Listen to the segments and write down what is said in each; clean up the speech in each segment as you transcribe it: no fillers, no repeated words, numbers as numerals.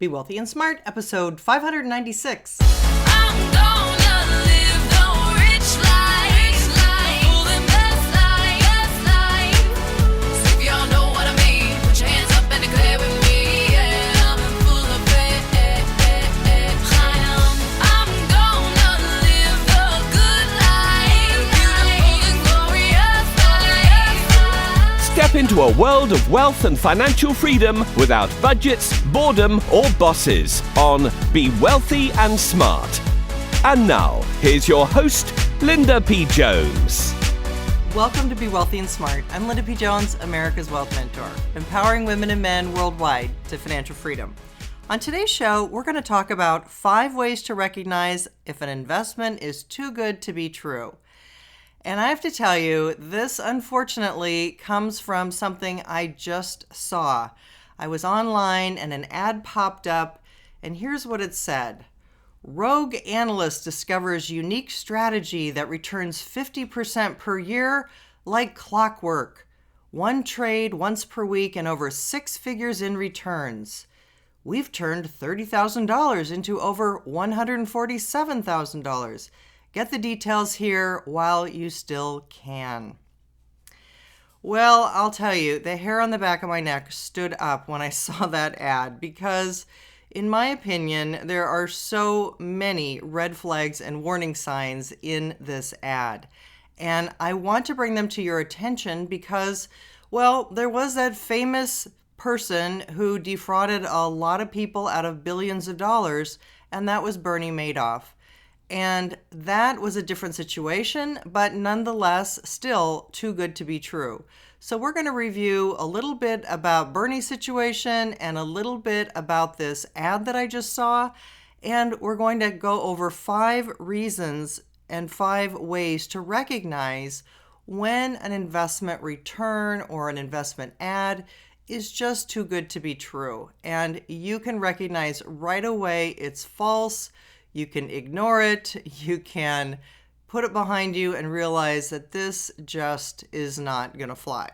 Be Wealthy and Smart, episode 596. I'm gonna live the rich life, full and best life. So if y'all know what I mean, put your hands up and declare with me. Yeah, I'm full of it. I'm gonna live the good life, beautiful and glorious life. Step into a world of wealth and financial freedom without budgets, boredom, or bosses on Be Wealthy and Smart. And now, here's your host, Linda P. Jones. Welcome to Be Wealthy and Smart. I'm Linda P. Jones, America's Wealth Mentor, empowering women and men worldwide to financial freedom. On today's show, we're going to talk about 5 ways to recognize if an investment is too good to be true. And I have to tell you, this unfortunately comes from something I just saw. I was online and an ad popped up, and here's what it said. Rogue analyst discovers unique strategy that returns 50% per year like clockwork. One trade once per week and over 6 figures in returns. We've turned $30,000 into over $147,000. Get the details here while you still can. Well, I'll tell you, the hair on the back of my neck stood up when I saw that ad because, in my opinion, there are so many red flags and warning signs in this ad. And I want to bring them to your attention because, well, there was that famous person who defrauded a lot of people out of billions of dollars, and that was Bernie Madoff. And that was a different situation, but nonetheless, still too good to be true. So we're going to review a little bit about Bernie's situation and a little bit about this ad that I just saw. And we're going to go over 5 reasons and 5 ways to recognize when an investment return or an investment ad is just too good to be true. And you can recognize right away it's false. You can ignore it, you can put it behind you and realize that this just is not going to fly.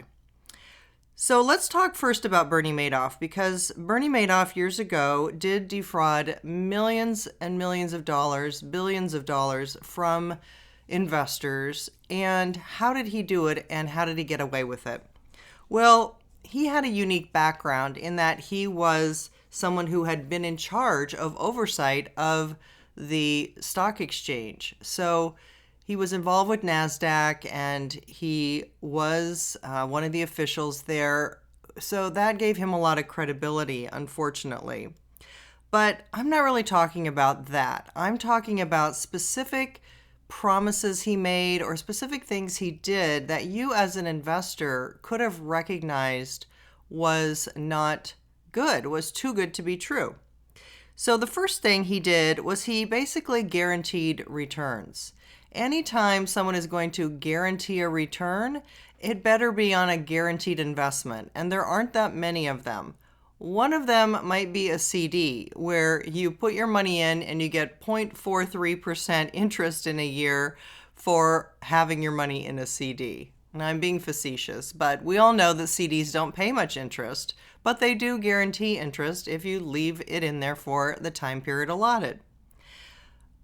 So let's talk first about Bernie Madoff, because Bernie Madoff years ago did defraud millions and millions of dollars, billions of dollars from investors. And how did he do it and how did he get away with it? Well, he had a unique background in that he was someone who had been in charge of oversight of the stock exchange. So he was involved with NASDAQ and he was one of the officials there. So that gave him a lot of credibility, unfortunately. But I'm not really talking about that. I'm talking about specific promises he made or specific things he did that you as an investor could have recognized was not good, was too good to be true. So the first thing he did was he basically guaranteed returns. Anytime someone is going to guarantee a return, it better be on a guaranteed investment, and there aren't that many of them. One of them might be a CD, where you put your money in and you get 0.43% interest in a year for having your money in a CD. And I'm being facetious, but we all know that CDs don't pay much interest, but they do guarantee interest if you leave it in there for the time period allotted.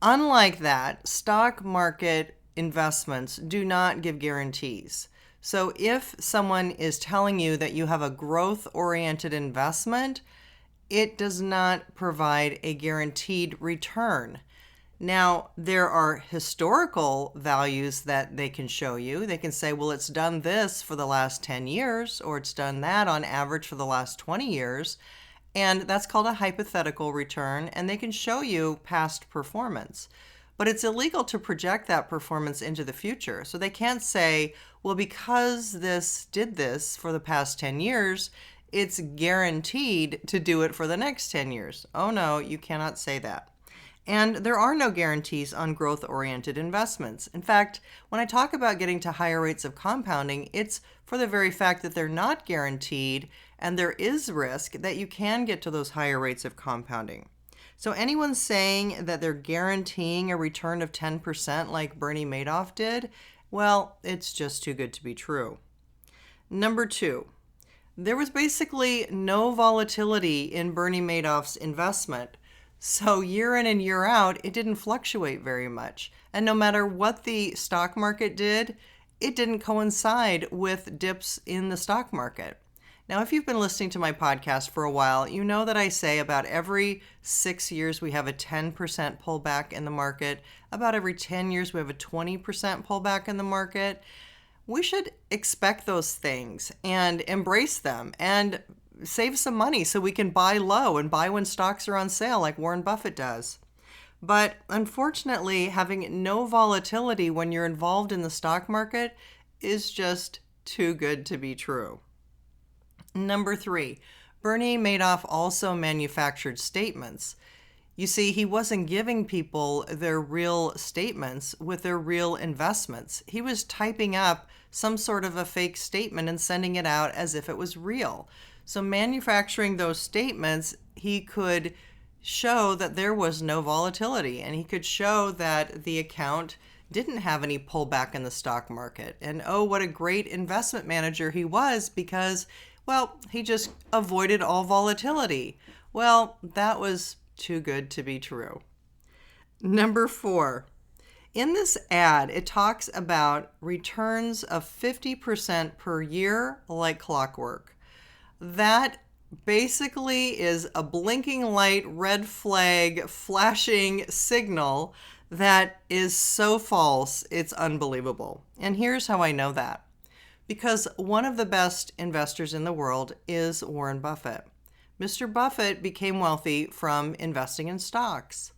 Unlike that, stock market investments do not give guarantees. So if someone is telling you that you have a growth-oriented investment, it does not provide a guaranteed return. Now, there are historical values that they can show you. They can say, well, it's done this for the last 10 years, or it's done that on average for the last 20 years. And that's called a hypothetical return, and they can show you past performance. But it's illegal to project that performance into the future. So they can't say, well, because this did this for the past 10 years, it's guaranteed to do it for the next 10 years. Oh no, you cannot say that. And there are no guarantees on growth-oriented investments. In fact, when I talk about getting to higher rates of compounding, it's for the very fact that they're not guaranteed and there is risk that you can get to those higher rates of compounding. So anyone saying that they're guaranteeing a return of 10% like Bernie Madoff did, well, it's just too good to be true. Number 2, There was basically no volatility in Bernie Madoff's investment. So year in and year out, it didn't fluctuate very much. And no matter what the stock market did, it didn't coincide with dips in the stock market. Now, if you've been listening to my podcast for a while, you know that I say about every 6 years we have a 10% pullback in the market. About every 10 years we have a 20% pullback in the market. We should expect those things and embrace them and save some money so we can buy low and buy when stocks are on sale like Warren Buffett does. But unfortunately, having no volatility when you're involved in the stock market is just too good to be true. Number 3, Bernie Madoff also manufactured statements. You see, he wasn't giving people their real statements with their real investments. He was typing up some sort of a fake statement and sending it out as if it was real. So manufacturing those statements, he could show that there was no volatility, and he could show that the account didn't have any pullback in the stock market. And oh, what a great investment manager he was, because, well, he just avoided all volatility. Well, that was too good to be true. Number 4, in this ad, it talks about returns of 50% per year like clockwork. That basically is a blinking light, red flag, flashing signal that is so false, it's unbelievable. And here's how I know that. Because one of the best investors in the world is Warren Buffett. Mr. Buffett became wealthy from investing in stocks.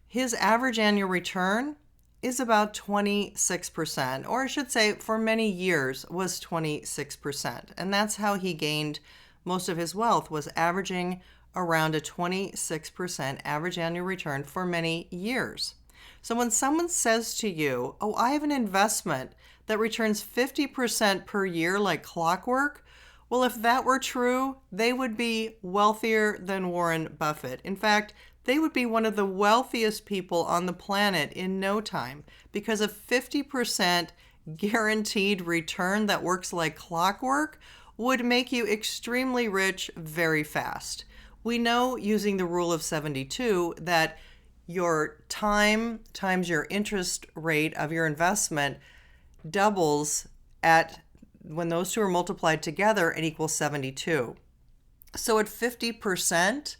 His average annual return is about 26%, or I should say for many years was 26%. And that's how he gained most of his wealth, was averaging around a 26% average annual return for many years. So when someone says to you, oh, I have an investment that returns 50% per year like clockwork, well, if that were true, they would be wealthier than Warren Buffett. In fact, they would be one of the wealthiest people on the planet in no time, because a 50% guaranteed return that works like clockwork would make you extremely rich very fast. We know, using the rule of 72, that your time times your interest rate of your investment doubles at when those two are multiplied together and equals 72. So at 50%,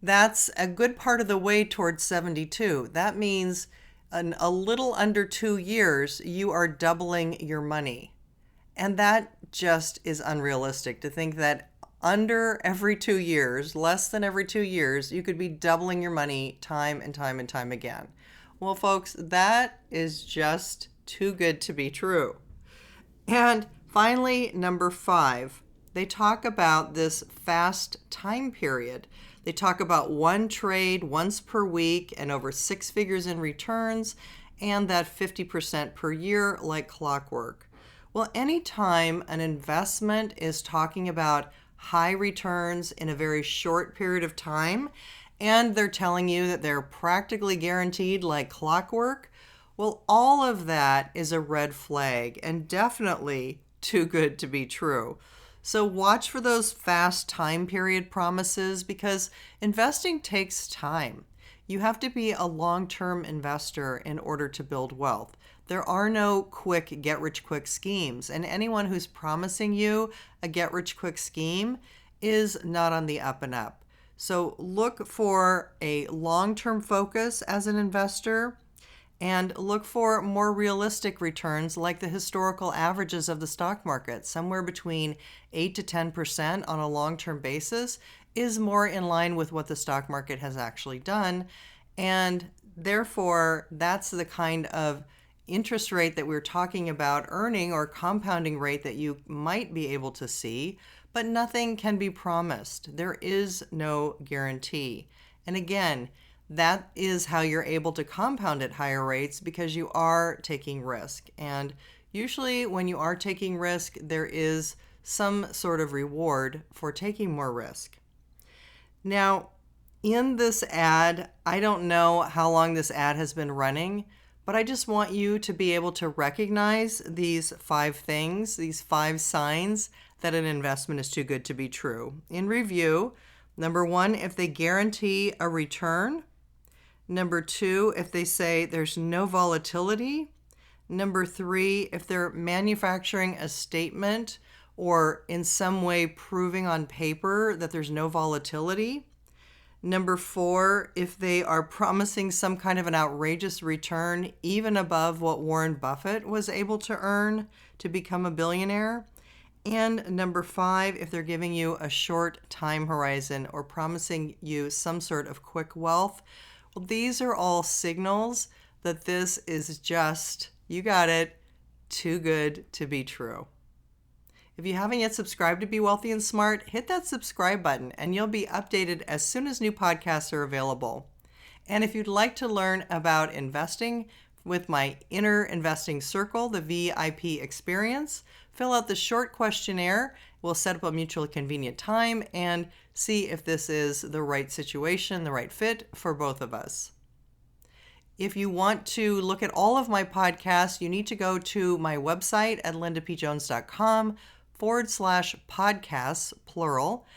that's a good part of the way towards 72. That means a little under 2 years, you are doubling your money. And that just is unrealistic to think that under every 2 years, less than every 2 years, you could be doubling your money time and time and time again. Well, folks, that is just too good to be true. And finally, number 5, they talk about this fast time period. They talk about one trade once per week and over 6 figures in returns, and that 50% per year like clockwork. Well, anytime an investment is talking about high returns in a very short period of time, and they're telling you that they're practically guaranteed like clockwork, well, all of that is a red flag and definitely too good to be true. So watch for those fast time period promises, because investing takes time. You have to be a long-term investor in order to build wealth. There are no quick get-rich-quick schemes, and anyone who's promising you a get-rich-quick scheme is not on the up and up. So look for a long-term focus as an investor, and look for more realistic returns like the historical averages of the stock market. Somewhere between 8 to 10% on a long-term basis is more in line with what the stock market has actually done. And therefore, that's the kind of interest rate that we're talking about earning, or compounding rate, that you might be able to see, but nothing can be promised. There is no guarantee. And again, that is how you're able to compound at higher rates, because you are taking risk. And usually when you are taking risk, there is some sort of reward for taking more risk. Now, in this ad, I don't know how long this ad has been running, but I just want you to be able to recognize these 5 things, these 5 signs that an investment is too good to be true. In review, number 1, if they guarantee a return. Number 2, if they say there's no volatility. Number 3, if they're manufacturing a statement or in some way proving on paper that there's no volatility. Number 4, if they are promising some kind of an outrageous return, even above what Warren Buffett was able to earn to become a billionaire. And number 5, if they're giving you a short time horizon or promising you some sort of quick wealth. Well, these are all signals that this is just, you got it, too good to be true. If you haven't yet subscribed to Be Wealthy and Smart, hit that subscribe button and you'll be updated as soon as new podcasts are available. And if you'd like to learn about investing with my Inner Investing Circle, the VIP experience, fill out the short questionnaire. We'll set up a mutually convenient time and see if this is the right situation, the right fit for both of us. If you want to look at all of my podcasts, you need to go to my website at lindapjones.com/podcasts, plural.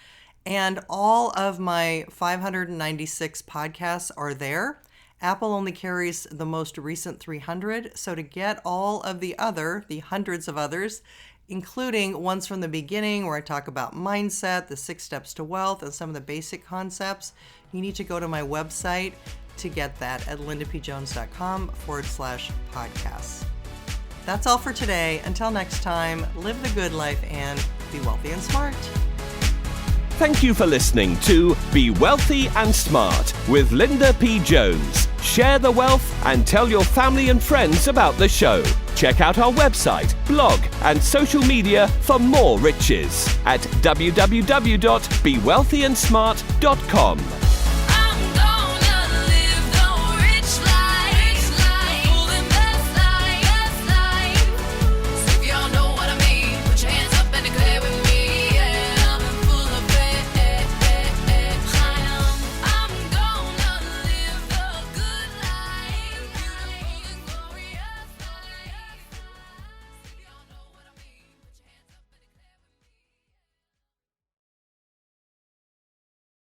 And all of my 596 podcasts are there. Apple only carries the most recent 300. So to get all of the hundreds of others, including ones from the beginning where I talk about mindset, the 6 steps to wealth, and some of the basic concepts, you need to go to my website to get that at lindapjones.com/podcasts. That's all for today. Until next time, live the good life and be wealthy and smart. Thank you for listening to Be Wealthy and Smart with Linda P. Jones. Share the wealth and tell your family and friends about the show. Check out our website, blog, and social media for more riches at www.bewealthyandsmart.com.